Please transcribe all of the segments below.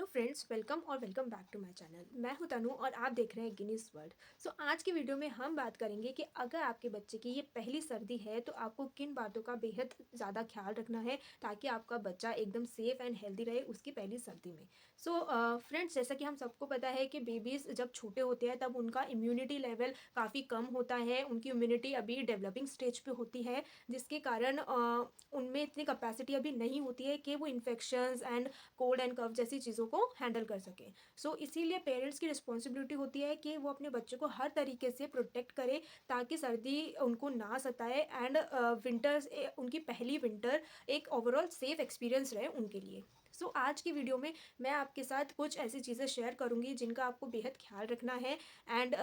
Friends, welcome back to my channel. मैं हूं तनु और आप देख रहे हैं गिनीज वर्ल्ड। आज की वीडियो में हम बात करेंगे कि अगर आपके बच्चे की ये पहली सर्दी है तो आपको किन बातों का बेहद ज़्यादा ख्याल रखना है ताकि आपका बच्चा एकदम सेफ एंड हेल्दी रहे उसकी पहली सर्दी में। फ्रेंड्स, जैसा कि हम सबको पता है कि बेबीज़ जब छोटे होते हैं तब उनका इम्यूनिटी लेवल काफ़ी कम होता है, उनकी इम्यूनिटी अभी डेवलपिंग स्टेज पे होती है, जिसके कारण उनमें इतनी कैपेसिटी अभी नहीं होती है कि वो इन्फेक्शंस एंड कोल्ड एंड कफ जैसी चीज़ों को हैंडल कर सकें। इसीलिए पेरेंट्स की रिस्पॉन्सिबिलिटी होती है कि वो अपने बच्चे को हर तरीके से प्रोटेक्ट करे ताकि सर्दी उनको ना सताए एंड विंटर्स उनकी पहली विंटर एक ओवरऑल सेफ एक्सपीरियंस रहे उनके लिए। आज की वीडियो में मैं आपके साथ कुछ ऐसी चीज़ें शेयर करूंगी जिनका आपको बेहद ख्याल रखना है एंड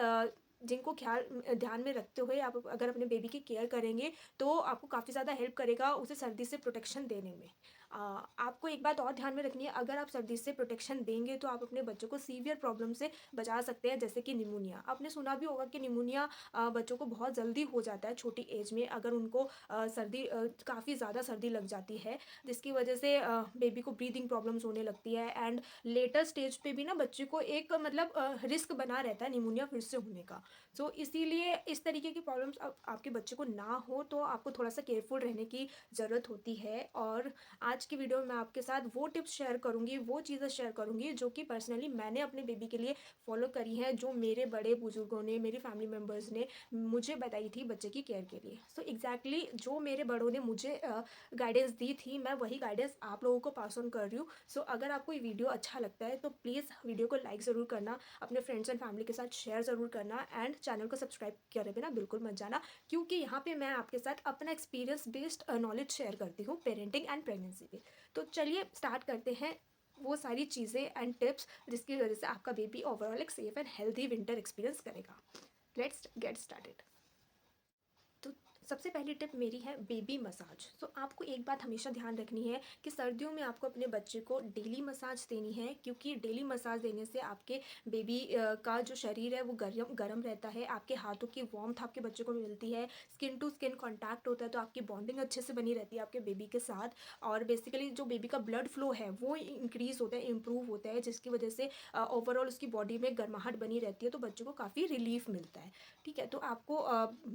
जिनको ध्यान में रखते हुए आप अगर अपने बेबी की केयर करेंगे तो आपको काफ़ी ज़्यादा हेल्प करेगा उसे सर्दी से प्रोटेक्शन देने में। आपको एक बात और ध्यान में रखनी है, अगर आप सर्दी से प्रोटेक्शन देंगे तो आप अपने बच्चों को सीवियर प्रॉब्लम से बचा सकते हैं, जैसे कि निमोनिया। आपने सुना भी होगा कि निमोनिया बच्चों को बहुत जल्दी हो जाता है छोटी एज में, अगर उनको काफ़ी ज़्यादा सर्दी लग जाती है, जिसकी वजह से बेबी को ब्रीदिंग प्रॉब्लम्स होने लगती है एंड लेटर स्टेज पे भी ना बच्चे को एक रिस्क बना रहता है निमोनिया फिर से होने का। इसीलिए इस तरीके की प्रॉब्लम्स आपके बच्चे को ना हो तो आपको थोड़ा सा केयरफुल रहने की ज़रूरत होती है। और आज की वीडियो में मैं आपके साथ वो टिप्स शेयर करूंगी, वो चीज़ें शेयर करूंगी जो कि पर्सनली मैंने अपने बेबी के लिए फॉलो करी हैं, जो मेरे बड़े बुजुर्गों ने, मेरी फैमिली मेम्बर्स ने मुझे बताई थी बच्चे की केयर के लिए। एग्जैक्टली जो मेरे बड़ों ने मुझे गाइडेंस दी थी, मैं वही गाइडेंस आप लोगों को पास ऑन कर रही हूँ। अगर आपको ये वीडियो अच्छा लगता है तो प्लीज़ वीडियो को लाइक ज़रूर करना, अपने फ्रेंड्स एंड फैमिली के साथ शेयर ज़रूर करना एंड चैनल को सब्सक्राइब करे बिना बिल्कुल मत जाना, क्योंकि यहाँ पे मैं आपके साथ अपना एक्सपीरियंस बेस्ड नॉलेज शेयर करती हूँ पेरेंटिंग एंड प्रेगनेंसी पे। चलिए स्टार्ट करते हैं वो सारी चीज़ें एंड टिप्स जिसकी वजह से आपका बेबी ओवरऑल एक safe and healthy winter experience करेगा। Let's get started. तो सबसे पहली टिप मेरी है बेबी मसाज। आपको एक बात हमेशा ध्यान रखनी है कि सर्दियों में आपको अपने बच्चे को डेली मसाज देनी है, क्योंकि डेली मसाज देने से आपके बेबी का जो शरीर है वो गर्म गर्म रहता है, आपके हाथों की वार्मथ आपके बच्चे को मिलती है, स्किन टू स्किन कॉन्टैक्ट होता है, तो आपकी बॉन्डिंग अच्छे से बनी रहती है आपके बेबी के साथ। और बेसिकली जो बेबी का ब्लड फ्लो है वो इंक्रीज़ होता है, इम्प्रूव होता है, जिसकी वजह से ओवरऑल उसकी बॉडी में गर्माहट बनी रहती है, तो बच्चे को काफ़ी रिलीफ मिलता है। ठीक है, तो आपको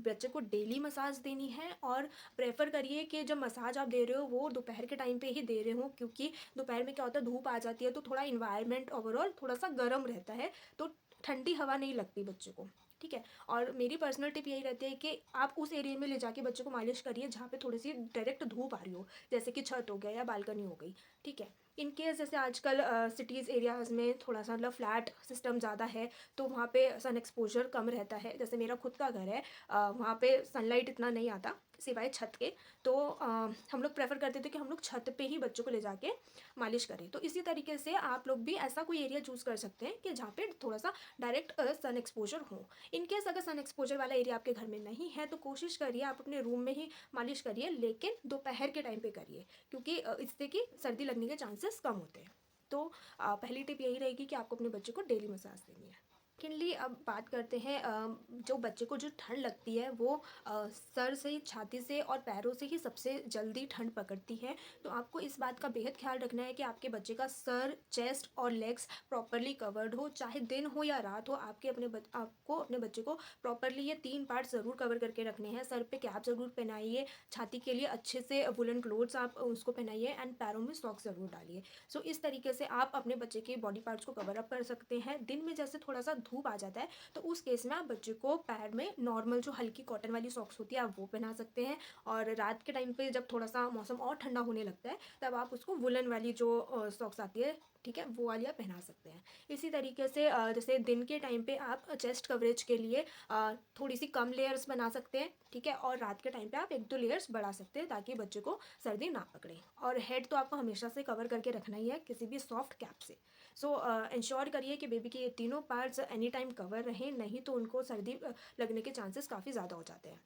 बच्चे को डेली मसाज देनी है और प्रेफर करिए कि जब मसाज आप दे रहे हो वो दोपहर के टाइम पे ही दे रहे हो, क्योंकि दोपहर में क्या होता है, धूप आ जाती है तो थोड़ा इन्वायरमेंट ओवरऑल थोड़ा सा गर्म रहता है, तो ठंडी हवा नहीं लगती बच्चे को। ठीक है, और मेरी पर्सनल टिप यही रहती है कि आप उस एरिया में ले जाके बच्चे को मालिश करिए जहाँ पे थोड़ी सी डायरेक्ट धूप आ रही हो, जैसे कि छत हो गया या बालकनी हो गई। ठीक है, इन केस जैसे आजकल सिटीज़ एरियाज़ में थोड़ा सा फ्लैट सिस्टम ज़्यादा है तो वहाँ पे सन एक्सपोजर कम रहता है, जैसे मेरा खुद का घर है, वहाँ पे सनलाइट इतना नहीं आता सिवाय छत के, तो हम लोग प्रेफर करते थे कि हम लोग छत पे ही बच्चों को ले जाके मालिश करें। तो इसी तरीके से आप लोग भी ऐसा कोई एरिया चूज़ कर सकते हैं कि जहाँ पे थोड़ा सा डायरेक्ट सन एक्सपोजर हो। इन केस अगर सन एक्सपोजर वाला एरिया आपके घर में नहीं है तो कोशिश करिए आप अपने रूम में ही मालिश करिए, लेकिन दोपहर के टाइम पे करिए, क्योंकि इससे कि सर्दी लगने के चांसेस कम होते हैं। पहली टिप यही रहेगी कि आपको अपने बच्चे को डेली मसाज देनी है। सेकेंडली अब बात करते हैं, जो बच्चे को जो ठंड लगती है वो सर से, छाती से और पैरों से ही सबसे जल्दी ठंड पकड़ती है। तो आपको इस बात का बेहद ख्याल रखना है कि आपके बच्चे का सर, चेस्ट और लेग्स प्रॉपरली कवर्ड हो, चाहे दिन हो या रात हो। आपको अपने बच्चे को प्रॉपरली ये 3 पार्ट ज़रूर कवर करके रखने हैं। सर पे कैप ज़रूर पहनाइए, छाती के लिए अच्छे से वुलन क्लोथ्स आप उसको पहनाइए एंड पैरों में सॉक्स ज़रूर डालिए। इस तरीके से आप अपने बच्चे के बॉडी पार्ट्स को कवर अप कर सकते हैं। दिन में जैसे थोड़ा सा धूप आ जाता है तो उस केस में आप बच्चे को पैर में नॉर्मल जो हल्की कॉटन वाली सॉक्स होती है आप वो पहना सकते हैं, और रात के टाइम पे जब थोड़ा सा मौसम और ठंडा होने लगता है तब आप उसको वुलन वाली जो सॉक्स आती है, ठीक है, वो वाली आप पहना सकते हैं। इसी तरीके से जैसे दिन के टाइम पे आप चेस्ट कवरेज के लिए थोड़ी सी कम लेयर्स बना सकते हैं, ठीक है, और रात के टाइम पे आप 1-2 लेयर्स बढ़ा सकते हैं ताकि बच्चे को सर्दी ना पकड़े। और हेड तो आपको हमेशा से कवर करके रखना ही है किसी भी सॉफ्ट कैप से। इंश्योर करिए कि बेबी के ये तीनों पार्ट्स एनी टाइम कवर रहें, नहीं तो उनको सर्दी लगने के चांसेस काफ़ी ज़्यादा हो जाते हैं।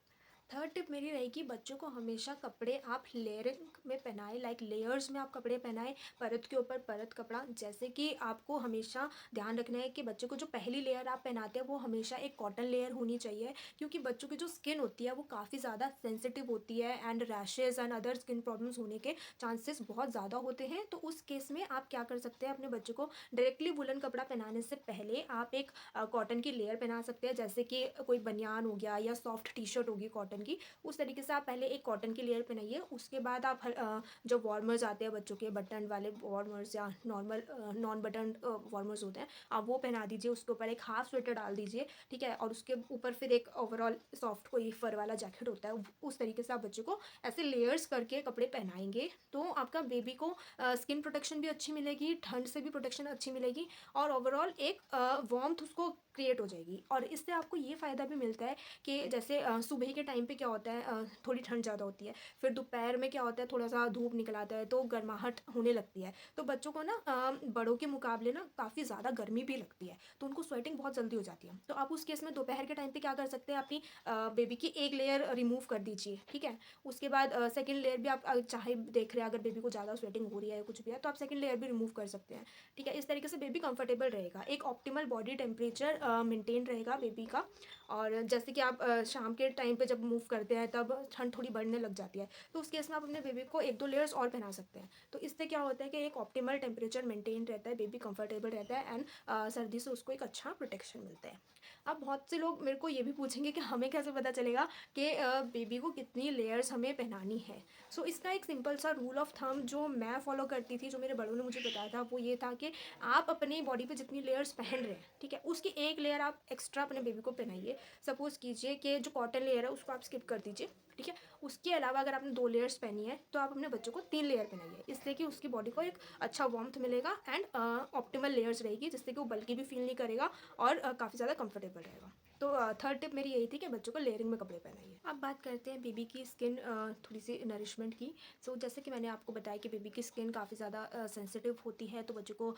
थर्ड टिप मेरी रहेगी, बच्चों को हमेशा कपड़े आप लेयरिंग में पहनाएं, लाइक लेयर्स में आप कपड़े पहनाएं, परत के ऊपर परत कपड़ा। जैसे कि आपको हमेशा ध्यान रखना है कि बच्चों को जो पहली लेयर आप पहनाते हैं वो हमेशा एक कॉटन लेयर होनी चाहिए, क्योंकि बच्चों की जो स्किन होती है वो काफ़ी ज़्यादा सेंसिटिव होती है and rashes and other skin problems होने के चांसेस बहुत ज़्यादा होते हैं। तो उस केस में आप क्या कर सकते हैं, अपने बच्चों को डायरेक्टली वुलन कपड़ा पहनाने से पहले आप एक कॉटन की लेयर पहना सकते हैं, जैसे कि कोई बनियान हो गया या सॉफ्ट टी शर्ट होगी कॉटन की। उस तरीके से आप पहले एक कॉटन की लेयर पहनाइए, उसके बाद आप जो वार्मर्स आते हैं बच्चों के, बटन वाले वार्मर्स या नॉर्मल नॉन बटन वार्मर्स होते हैं, आप वो पहना दीजिए। उसके ऊपर एक हाफ स्वेटर डाल दीजिए, ठीक है, और उसके ऊपर फिर एक ओवरऑल सॉफ्ट कोई फर वाला जैकेट होता है, उस तरीके से आप बच्चे को ऐसे लेयर्स करके कपड़े पहनाएंगे तो आपका बेबी को स्किन प्रोटेक्शन भी अच्छी मिलेगी, ठंड से भी प्रोटेक्शन अच्छी मिलेगी, और ओवरऑल एक वार्मथ उसको क्रिएट हो जाएगी। और इससे आपको ये फ़ायदा भी मिलता है कि जैसे सुबह के टाइम पे क्या होता है, थोड़ी ठंड ज़्यादा होती है, फिर दोपहर में क्या होता है, थोड़ा सा धूप निकल आता है तो गर्माहट होने लगती है, तो बच्चों को ना बड़ों के मुकाबले ना काफ़ी ज़्यादा गर्मी भी लगती है, तो उनको स्वेटिंग बहुत जल्दी हो जाती है। तो आप उस केस में दोपहर के टाइम पे क्या कर सकते हैं, अपनी बेबी की एक लेयर रिमूव कर दीजिए, ठीक है। उसके बाद सेकेंड लेयर भी आप चाहे देख रहे हैं, अगर बेबी को ज़्यादा स्वेटिंग हो रही है या कुछ भी है तो आप सेकेंड लेयर भी रिमूव कर सकते हैं, ठीक है। इस तरीके से बेबी कंफर्टेबल रहेगा, एक ऑप्टिमल बॉडी टेम्परेचर मेंटेन रहेगा बेबी का। और जैसे कि आप शाम के टाइम पे जब मूव करते हैं तब ठंड थोड़ी बढ़ने लग जाती है, तो उस केस में आप अपने बेबी को एक दो लेयर्स और पहना सकते हैं। तो इससे क्या होता है कि एक ऑप्टिमल टेम्परेचर मेंटेन रहता है, बेबी कंफर्टेबल रहता है एंड सर्दी से उसको एक अच्छा प्रोटेक्शन मिलता है। अब बहुत से लोग मेरे को ये भी पूछेंगे कि हमें कैसे पता चलेगा कि बेबी को कितनी लेयर्स हमें पहनानी है। सो इसका एक सिंपल सा रूल ऑफ थंब जो मैं फॉलो करती थी, जो मेरे बड़ों ने मुझे बताया था, वो ये था कि आप अपनी बॉडी पे जितनी लेयर्स पहन रहे हैं, ठीक है, उसकी एक लेयर आप एक्स्ट्रा अपने बेबी को पहनाइए। सपोज कीजिए कि जो कॉटन लेयर है उसको आप स्किप कर दीजिए, ठीक है। उसके अलावा अगर आपने 2 लेयर्स पहनी है तो आप अपने बच्चों को 3 लेयर पहनाइए, इससे कि उसकी बॉडी को एक अच्छा वार्मथ मिलेगा एंड ऑप्टिमल लेयर्स रहेगी, जिससे कि वो बल्कि भी फील नहीं करेगा और काफ़ी ज़्यादा कंफर्टेबल रहेगा। तो थर्ड टिप मेरी यही थी कि बच्चों को लेयरिंग में कपड़े पहनाइए। अब बात करते हैं बेबी की स्किन थोड़ी सी नरिशमेंट की। सो जैसे कि मैंने आपको बताया कि बेबी की स्किन काफ़ी ज़्यादा सेंसिटिव होती है, तो बच्चों को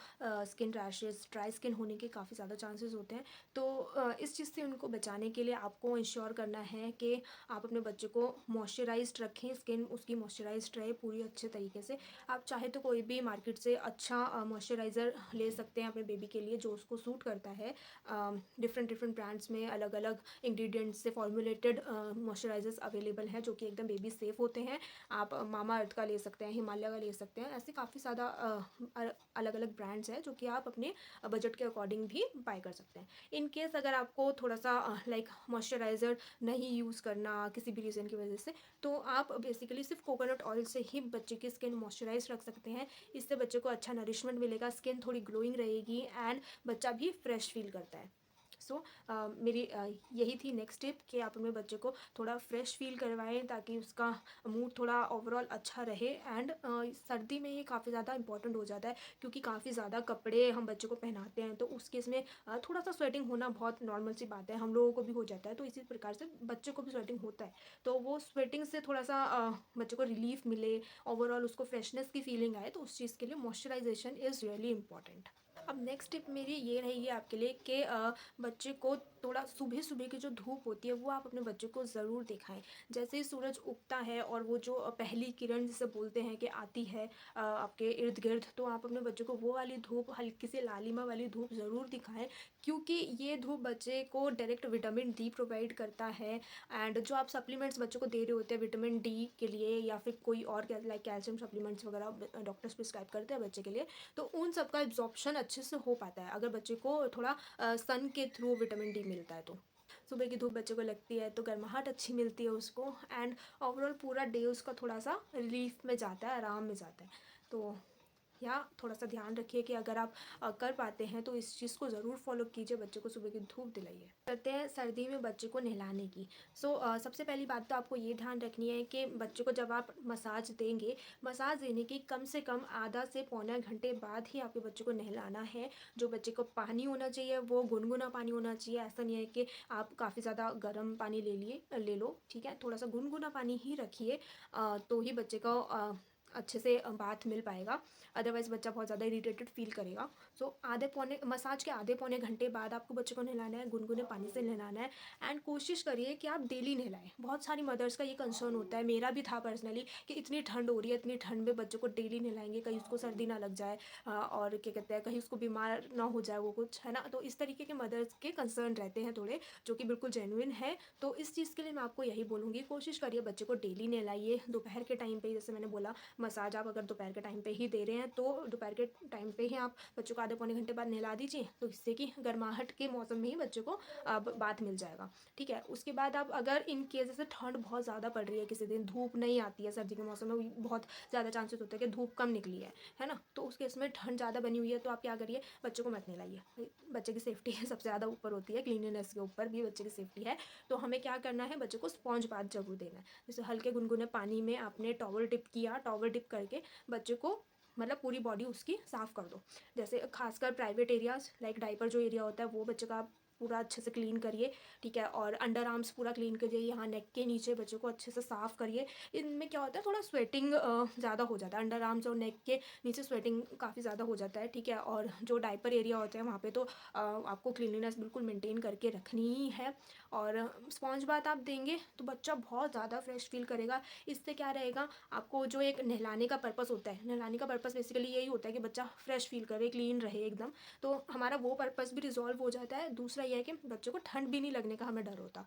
स्किन रैशेस, ड्राई स्किन होने के काफ़ी ज़्यादा चांसेस होते हैं। तो इस चीज़ से उनको बचाने के लिए आपको इंश्योर करना है कि आप अपने बच्चे को मॉइस्चराइज्ड रखें, स्किन उसकी मॉइस्चराइज्ड रहे पूरी अच्छे तरीके से। आप चाहे तो कोई भी मार्केट से अच्छा मॉइस्चराइज़र ले सकते हैं अपने बेबी के लिए जो उसको सूट करता है। डिफरेंट डिफरेंट ब्रांड्स में अलग अलग इंग्रेडिएंट्स से फॉर्मुलेटेड मॉइस्चराइजर्स अवेलेबल हैं जो कि एकदम बेबी सेफ़ होते हैं। आप मामा अर्थ का ले सकते हैं, हिमालय का ले सकते हैं, ऐसे काफ़ी ज़्यादा अलग अलग ब्रांड्स हैं जो कि आप अपने बजट के अकॉर्डिंग भी बाय कर सकते हैं। इन केस अगर आपको थोड़ा सा लाइक मॉइस्चराइज़र नहीं यूज़ करना किसी भी रीज़न की वजह से, तो आप बेसिकली सिर्फ कोकोनट ऑयल से ही बच्चे की स्किन मॉइस्चराइज रख सकते हैं। इससे बच्चे को अच्छा नरिशमेंट मिलेगा, स्किन थोड़ी ग्लोइंग रहेगी एंड बच्चा भी फ्रेश फील करता है। सो मेरी यही थी नेक्स्ट टिप कि आप अपने बच्चे को थोड़ा फ्रेश फील करवाएं ताकि उसका मूड थोड़ा ओवरऑल अच्छा रहे। एंड सर्दी में ये काफ़ी ज़्यादा इंपॉर्टेंट हो जाता है, क्योंकि काफ़ी ज़्यादा कपड़े हम बच्चे को पहनाते हैं, तो उस केस में थोड़ा सा स्वेटिंग होना बहुत नॉर्मल सी बात है, हम लोगों को भी हो जाता है, तो इसी प्रकार से बच्चे को भी स्वेटिंग होता है। तो वो स्वेटिंग से थोड़ा सा बच्चे को रिलीफ मिले, ओवरऑल उसको फ्रेशनेस की फीलिंग आए, तो उस चीज़ के लिए मॉइस्चराइजेशन इज़ रियली इंपॉर्टेंट। अब नेक्स्ट टिप मेरी ये रहेगी आपके लिए कि बच्चे को थोड़ा सुबह सुबह की जो धूप होती है वो आप अपने बच्चे को ज़रूर दिखाएं। जैसे ही सूरज उगता है और वो जो पहली किरण जिसे बोलते हैं कि आती है आपके इर्द गिर्द, तो आप अपने बच्चे को वो वाली धूप, हल्की सी लालिमा वाली धूप ज़रूर दिखाएं, क्योंकि ये धूप बच्चे को डायरेक्ट विटामिन डी प्रोवाइड करता है। एंड जो आप सप्लीमेंट्स बच्चों को दे रहे होते हैं विटामिन डी के लिए या फिर कोई और लाइक कैल्शियम सप्लीमेंट्स वगैरह डॉक्टर्स प्रिस्क्राइब करते हैं बच्चे के लिए, तो उन सब का एब्जॉर्प्शन अच्छे से हो पाता है अगर बच्चे को थोड़ा सन के थ्रू विटामिन डी मिलता है। तो सुबह की धूप बच्चे को लगती है तो गर्माहट अच्छी मिलती है उसको एंड ओवरऑल पूरा डे उसका थोड़ा सा रिलीफ में जाता है, आराम में जाता है। तो या थोड़ा सा ध्यान रखिए कि अगर आप कर पाते हैं तो इस चीज़ को ज़रूर फॉलो कीजिए, बच्चे को सुबह की धूप दिलाइए। करते हैं सर्दी में बच्चे को नहलाने की। सबसे पहली बात तो आपको ये ध्यान रखनी है कि बच्चे को जब आप मसाज देंगे, मसाज देने की कम से कम आधा से पौना घंटे बाद ही आपके बच्चे को नहलाना है। जो बच्चे को पानी होना चाहिए वो गुनगुना पानी होना चाहिए, ऐसा नहीं है कि आप काफ़ी ज़्यादा गर्म पानी ले लो, ठीक है, थोड़ा सा गुनगुना पानी ही रखिए। तो ही बच्चे को अच्छे से बाथ मिल पाएगा, अदरवाइज़ बच्चा बहुत ज़्यादा इरिटेटेड फील करेगा। सो आधे पौने मसाज के आधे पौने घंटे बाद आपको बच्चे को नहलाना है, गुनगुने पानी से नहलाना है। एंड कोशिश करिए कि आप डेली नहलाएं। बहुत सारी मदर्स का ये कंसर्न होता है, मेरा भी था पर्सनली, कि इतनी ठंड हो रही है, इतनी ठंड में बच्चों को डेली नहलाएंगे, कहीं उसको सर्दी ना लग जाए, और क्या कहते हैं, कहीं उसको बीमार ना हो जाए वो कुछ, है ना। तो इस तरीके के मदर्स के कंसर्न रहते हैं थोड़े, जो कि बिल्कुल जेन्युइन है। तो इस चीज़ के लिए मैं आपको यही बोलूँगी, कोशिश करिए बच्चे को डेली नहलाइए। दोपहर के टाइम पे, जैसे मैंने बोला, मसाज आप अगर दोपहर के टाइम पे ही दे रहे हैं तो दोपहर के टाइम पे ही आप बच्चों को आधे पौने घंटे बाद नहला दीजिए, तो इससे कि गर्माहट के मौसम में ही बच्चे को बाथ मिल जाएगा। ठीक है, उसके बाद आप अगर इन केस जैसे ठंड बहुत ज़्यादा पड़ रही है, किसी दिन धूप नहीं आती है, सर्दी के मौसम में बहुत ज़्यादा चांसेस होते हैं कि धूप कम निकली है ना, तो उस केस में ठंड ज़्यादा बनी हुई है, तो आप क्या करिए, बच्चों को मत नहलाइए। बच्चे की सेफ्टी सबसे ज़्यादा ऊपर होती है, क्लीनिनेस के ऊपर भी बच्चे की सेफ्टी है। तो हमें क्या करना है, बच्चे को स्पॉन्ज बाथ जरूर देना है। जैसे हल्के गुनगुने पानी में आपने टॉवल डिप किया, टॉवल डिप करके बच्चे को मतलब पूरी बॉडी उसकी साफ़ कर दो। जैसे खासकर प्राइवेट एरियाज़ लाइक डाइपर जो एरिया होता है वो बच्चे का पूरा अच्छे से क्लीन करिए। ठीक है, और अंडर आर्म्स पूरा क्लीन करिए, यहाँ नेक के नीचे बच्चों को अच्छे से साफ़ करिए। इनमें क्या होता है, थोड़ा स्वेटिंग ज़्यादा हो जाता है, अंडर आर्म्स और नेक के नीचे स्वेटिंग काफ़ी ज़्यादा हो जाता है। ठीक है, और जो डाइपर एरिया होते हैं वहाँ पे तो आपको क्लीनिनेस बिल्कुल मेंटेन करके रखनी ही है। और स्पॉन्ज बाथ आप देंगे तो बच्चा बहुत ज़्यादा फ्रेश फील करेगा। इससे क्या रहेगा, आपको जो एक नहलाने का पर्पस होता है, नहलाने का पर्पस बेसिकली यही होता है कि बच्चा फ्रेश फील करे, क्लीन रहे एकदम। तो हमारा वो पर्पस भी रिजॉल्व हो जाता है। दूसरा ये है कि बच्चों को ठंड भी नहीं लगने का हमें डर होता।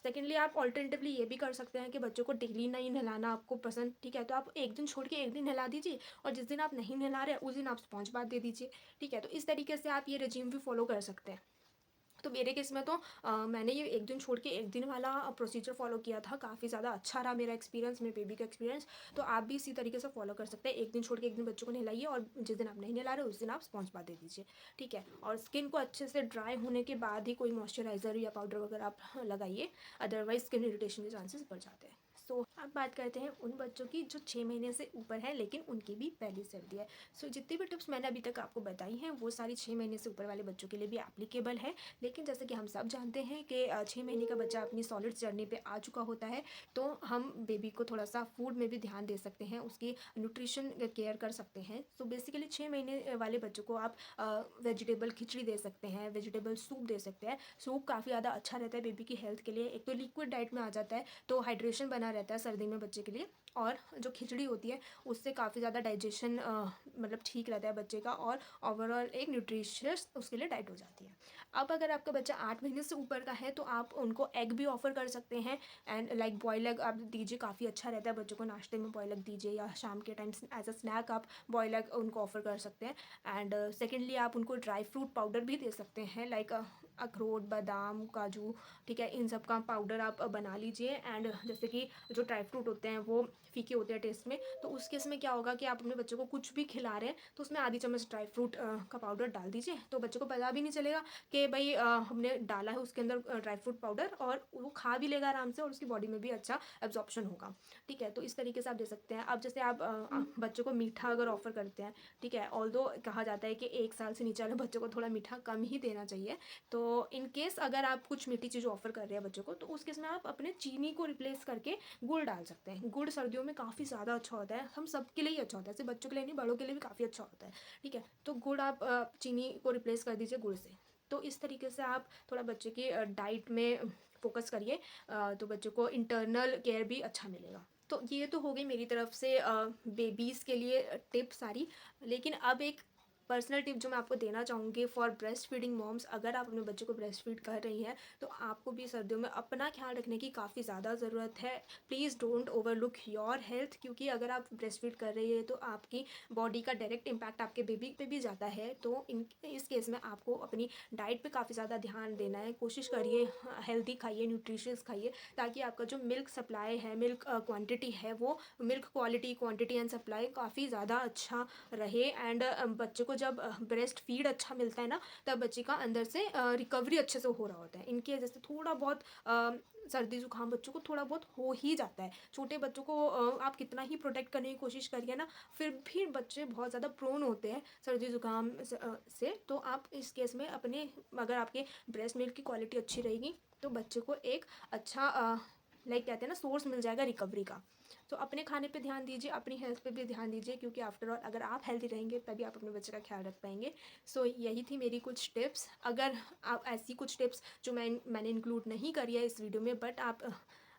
सेकेंडली आप ऑल्टरनेटिवली ये भी कर सकते हैं कि बच्चों को डेली नहीं नहलाना आपको पसंद, ठीक है, तो आप एक दिन छोड़ के एक दिन नहला दीजिए, और जिस दिन आप नहीं नहला रहे उस दिन आप स्पॉन्ज बाथ दे दीजिए। ठीक है, तो इस तरीके से आप ये रेजिम भी फॉलो कर सकते हैं। तो मेरे केस में तो मैंने ये एक दिन छोड़ के एक दिन वाला प्रोसीजर फॉलो किया था, काफ़ी ज़्यादा अच्छा रहा मेरा एक्सपीरियंस, मेरे बेबी का एक्सपीरियंस। तो आप भी इसी तरीके से फॉलो कर सकते हैं, एक दिन छोड़ के एक दिन बच्चों को नहलाइए, और जिस दिन आप नहीं नहला रहे उस दिन आप स्पॉन्ज बाथ दे दीजिए। ठीक है, और स्किन को अच्छे से ड्राई होने के बाद ही कोई मॉइस्चराइज़र या पाउडर वगैरह आप लगाइए, अदरवाइज स्किन इरिटेशन के चांसेस बढ़ जाते हैं। सो अब बात करते हैं उन बच्चों की जो 6 महीने से ऊपर है लेकिन उनकी भी पहली सर्दी है। सो जितनी भी टिप्स मैंने अभी तक आपको बताई हैं वो सारी 6 महीने से ऊपर वाले बच्चों के लिए भी एप्लीकेबल है। लेकिन जैसे कि हम सब जानते हैं कि 6 महीने का बच्चा अपनी सॉलिड्स जर्नी पे आ चुका होता है, तो हम बेबी को थोड़ा सा फूड में भी ध्यान दे सकते हैं, उसकी न्यूट्रिशन केयर कर सकते हैं। सो बेसिकली 6 महीने वाले बच्चों को आप वेजिटेबल खिचड़ी दे सकते हैं, वेजिटेबल सूप दे सकते हैं। सूप काफ़ी ज़्यादा अच्छा रहता है बेबी की हेल्थ के लिए, एक तो लिक्विड डाइट में आ जाता है तो हाइड्रेशन बना रहता है सर्दी में बच्चे के लिए, और जो खिचड़ी होती है उससे काफ़ी ज़्यादा डाइजेशन मतलब ठीक रहता है बच्चे का, और ओवरऑल एक न्यूट्रिशियस उसके लिए डाइट हो जाती है। अब अगर आपका बच्चा 8 महीने से ऊपर का है तो आप उनको एग भी ऑफर कर सकते हैं, एंड लाइक बॉयल एग आप दीजिए, काफ़ी अच्छा रहता है बच्चों को, नाश्ते में बॉयल एग दीजिए, या शाम के टाइम एज अ स्नैक आप बॉयल एग उनको ऑफर कर सकते हैं। एंड सेकेंडली आप उनको ड्राई फ्रूट पाउडर भी दे सकते हैं, लाइक अखरोट, बादाम, काजू। ठीक है, इन सब का पाउडर आप बना लीजिए। एंड जैसे कि जो ड्राई फ्रूट होते हैं वो फीके होते हैं टेस्ट में, तो उस केस में क्या होगा कि आप अपने बच्चों को कुछ भी खिला रहे हैं तो उसमें आधी चम्मच ड्राई फ्रूट का पाउडर डाल दीजिए, तो बच्चों को पता भी नहीं चलेगा कि भाई हमने डाला है उसके अंदर ड्राई फ्रूट पाउडर, और वो खा भी लेगा आराम से, और उसकी बॉडी में भी अच्छा एब्जॉर्प्शन होगा। ठीक है, तो इस तरीके से आप दे सकते हैं। अब जैसे आप बच्चों को मीठा अगर ऑफर करते हैं, ठीक है, ऑल्दो कहा जाता है कि 1 साल से नीचे वाले बच्चों को थोड़ा मीठा कम ही देना चाहिए। तो इन केस अगर आप कुछ मीठी चीज़ ऑफर कर रहे हैं बच्चों को, तो उस केस में आप अपने चीनी को रिप्लेस करके गुड़ डाल सकते हैं। गुड़ सर्दियों में काफ़ी ज़्यादा अच्छा होता है, हम सबके लिए ही अच्छा होता है, सिर्फ बच्चों के लिए नहीं, बड़ों के लिए भी काफ़ी अच्छा होता है। ठीक है, तो गुड़ आप चीनी को रिप्लेस कर दीजिए गुड़ से। तो इस तरीके से आप थोड़ा बच्चे की डाइट में फोकस करिए, तो बच्चों को इंटरनल केयर भी अच्छा मिलेगा। तो ये तो हो गई मेरी तरफ से बेबीज़ के लिए टिप सारी। लेकिन अब एक पर्सनल टिप जो मैं आपको देना चाहूँगी फॉर ब्रेस्ट फीडिंग मॉम्स, अगर आप अपने बच्चे को ब्रेस्ट फीड कर रही हैं तो आपको भी सर्दियों में अपना ख्याल रखने की काफ़ी ज़्यादा ज़रूरत है। Please don't overlook your health, क्योंकि अगर आप ब्रेस्ट फीड कर रही है तो आपकी बॉडी का डायरेक्ट इम्पैक्ट आपके बेबी पे भी जाता है। तो इस केस में आपको अपनी डाइट पे काफ़ी ज़्यादा ध्यान देना है। कोशिश करिए हेल्दी खाइए, न्यूट्रिशियस खाइए, ताकि आपका जो मिल्क सप्लाई है, मिल्क क्वांटिटी है, वो milk quality, quantity and supply काफ़ी ज़्यादा अच्छा रहे। एंड बच्चे को जब ब्रेस्ट फीड अच्छा मिलता है ना, तब बच्चे का अंदर से रिकवरी अच्छे से हो रहा होता है। इनके जैसे थोड़ा बहुत सर्दी जुकाम बच्चों को थोड़ा बहुत हो ही जाता है। छोटे बच्चों को आप कितना ही प्रोटेक्ट करने की कोशिश करिए ना, फिर भी बच्चे बहुत ज़्यादा प्रोन होते हैं सर्दी जुकाम से। तो आप इस केस में अपने, अगर आपके ब्रेस्ट मिल्क की क्वालिटी अच्छी रहेगी तो बच्चे को एक अच्छा लाइक कहते हैं ना सोर्स मिल जाएगा रिकवरी का। तो अपने खाने पे ध्यान दीजिए, अपनी हेल्थ पे भी ध्यान दीजिए, क्योंकि आफ्टर ऑल अगर आप हेल्दी रहेंगे तभी आप अपने बच्चे का ख्याल रख पाएंगे। सो यही थी मेरी कुछ टिप्स। अगर आप ऐसी कुछ टिप्स जो मैंने इंक्लूड नहीं करी है इस वीडियो में, बट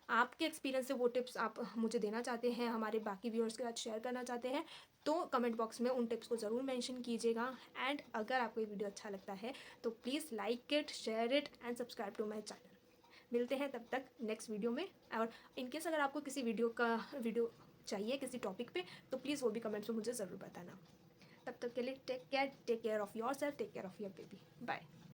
आपके एक्सपीरियंस से वो टिप्स आप मुझे देना चाहते हैं, हमारे बाकी व्यूअर्स के साथ शेयर करना चाहते हैं, तो कमेंट बॉक्स में उन टिप्स को ज़रूर मेंशन कीजिएगा। एंड अगर आपको ये वीडियो अच्छा लगता है तो please like it, share it and subscribe to my channel. मिलते हैं तब तक नेक्स्ट वीडियो में। और इनकेस अगर आपको किसी वीडियो चाहिए किसी टॉपिक पे, तो प्लीज़ वो भी कमेंट्स में मुझे ज़रूर बताना। तब तक के लिए take care of yourself, take care of your baby. Bye.